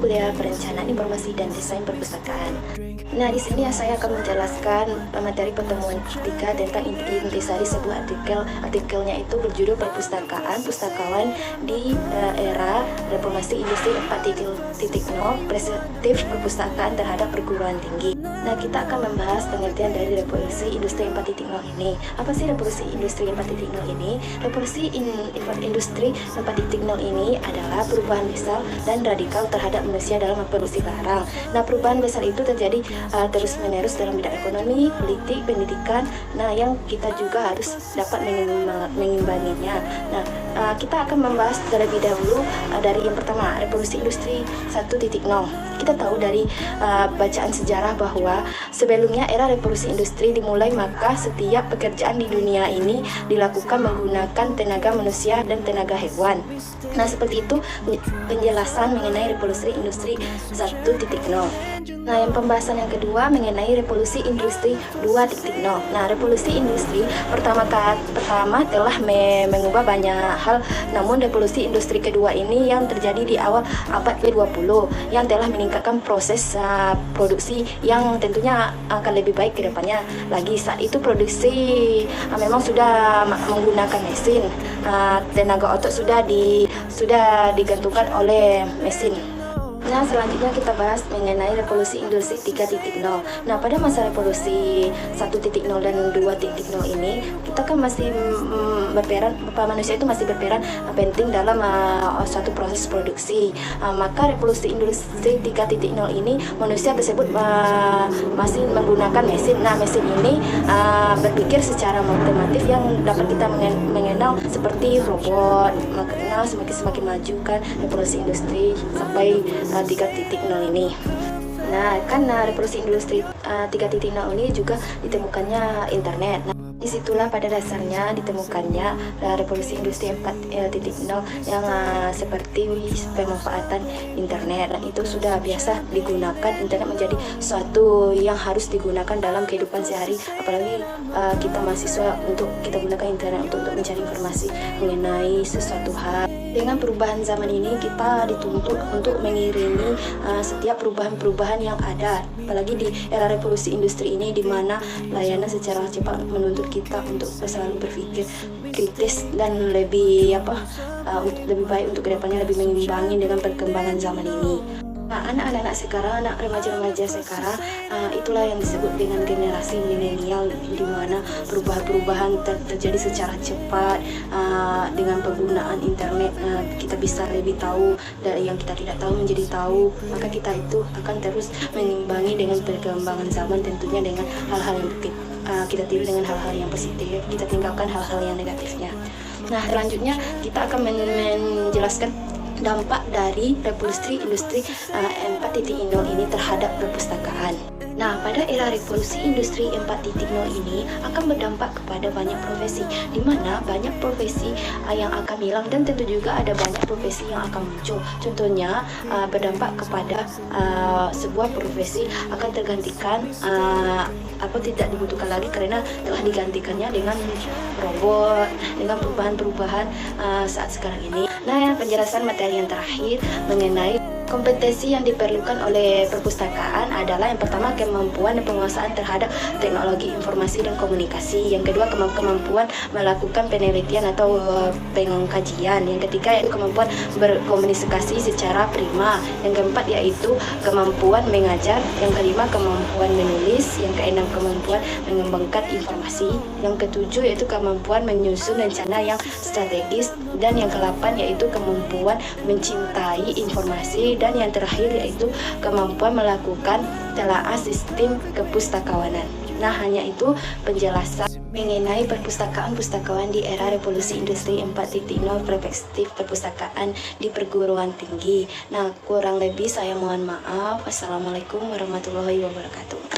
kuliah Perencanaan Informasi dan Desain Perpustakaan. Nah, di sini saya akan menjelaskan materi pertemuan ketiga tentang intisari sebuah artikel. Artikelnya itu berjudul Perpustakaan Pustakawan di Era Reformasi Industri 4.0, Perspektif Perpustakaan terhadap Perguruan Tinggi. Nah, kita akan membahas pengertian dari Revolusi Industri 4.0 ini. Apa sih Revolusi Industri 4.0 ini? Revolusi Industri 4.0 ini adalah perubahan besar dan radikal terhadap manusia dalam memproduksi barang. Nah, perubahan besar itu terjadi terus-menerus dalam bidang ekonomi, politik, pendidikan. Nah, yang kita juga harus dapat mengimbanginya. Nah, kita akan membahas terlebih dahulu dari yang pertama, Revolusi Industri 1.0. Kita tahu dari bacaan sejarah bahwa sebelumnya era revolusi industri dimulai, maka setiap pekerjaan di dunia ini dilakukan menggunakan tenaga manusia dan tenaga hewan. Nah, seperti itu penjelasan mengenai Revolusi Industri 1.0. Nah, yang pembahasan yang kedua mengenai Revolusi Industri 2.0. Nah, Revolusi Industri pertama telah mengubah banyak hal, namun Revolusi Industri kedua ini yang terjadi di awal abad ke-20 yang telah meningkatkan proses produksi yang tentunya akan lebih baik ke depannya lagi. Saat itu produksi memang sudah menggunakan mesin, tenaga otot sudah digantungkan oleh mesin. Nah, selanjutnya kita bahas mengenai Revolusi Industri 3.0. Nah, pada masa Revolusi 1.0 dan 2.0 ini, kita kan masih manusia itu masih berperan penting dalam suatu proses produksi. Maka Revolusi Industri 3.0 ini, manusia tersebut masih menggunakan mesin. Nah, mesin ini berpikir secara matematif yang dapat kita mengenal seperti robot. Makanya semakin maju kan Revolusi Industri sampai 3.0 ini. Nah, karena Revolusi Industri 3.0 ini juga ditemukannya internet. Nah, disitulah pada dasarnya ditemukannya Revolusi Industri 4.0 yang seperti pemanfaatan internet. Dan itu sudah biasa digunakan, internet menjadi suatu yang harus digunakan dalam kehidupan sehari, apalagi kita mahasiswa, untuk kita gunakan internet untuk mencari informasi mengenai sesuatu hal. Dengan perubahan zaman ini, kita dituntut untuk mengiringi setiap perubahan-perubahan yang ada, apalagi di era revolusi industri ini, di mana layanan secara cepat menuntut kita untuk selalu berpikir kritis dan lebih baik untuk kedepannya, lebih mengimbangi dengan perkembangan zaman ini. Nah, anak-anak sekarang, anak remaja-remaja sekarang, itulah yang disebut dengan generasi milenial, di mana perubahan-perubahan terjadi secara cepat. Dengan penggunaan internet, kita bisa lebih tahu dari yang kita tidak tahu menjadi tahu. Maka kita itu akan terus mengimbangi dengan perkembangan zaman, tentunya dengan hal-hal yang kita tiru dengan hal-hal yang positif, kita tinggalkan hal-hal yang negatifnya. Nah, selanjutnya kita akan menjelaskan dampak dari Revolusi Industri 4.0 ini terhadap perpustakaan. Nah, pada era Revolusi Industri 4.0 ini akan berdampak kepada banyak profesi, di mana banyak profesi yang akan hilang, dan tentu juga ada banyak profesi yang akan muncul. Contohnya, berdampak kepada sebuah profesi akan tergantikan atau tidak dibutuhkan lagi karena telah digantikannya dengan robot, dengan perubahan-perubahan saat sekarang ini. Nah, penjelasan materi yang terakhir mengenai kompetensi yang diperlukan oleh perpustakaan adalah yang pertama, kemampuan dan penguasaan terhadap teknologi informasi dan komunikasi. Yang kedua, kemampuan melakukan penelitian atau pengkajian. Yang ketiga, yaitu kemampuan berkomunikasi secara prima. Yang keempat, yaitu kemampuan mengajar. Yang kelima, kemampuan menulis. Yang keenam, kemampuan mengembangkan informasi. Yang ketujuh, yaitu kemampuan menyusun rencana yang strategis. Dan yang kedelapan, yaitu kemampuan mencintai informasi. Dan yang terakhir, yaitu kemampuan melakukan telaah sistem kepustakawanan. Nah, hanya itu penjelasan mengenai perpustakaan-pustakawan di era Revolusi Industri 4.0, perspektif perpustakaan di perguruan tinggi. Nah, kurang lebih saya mohon maaf. Wassalamualaikum warahmatullahi wabarakatuh.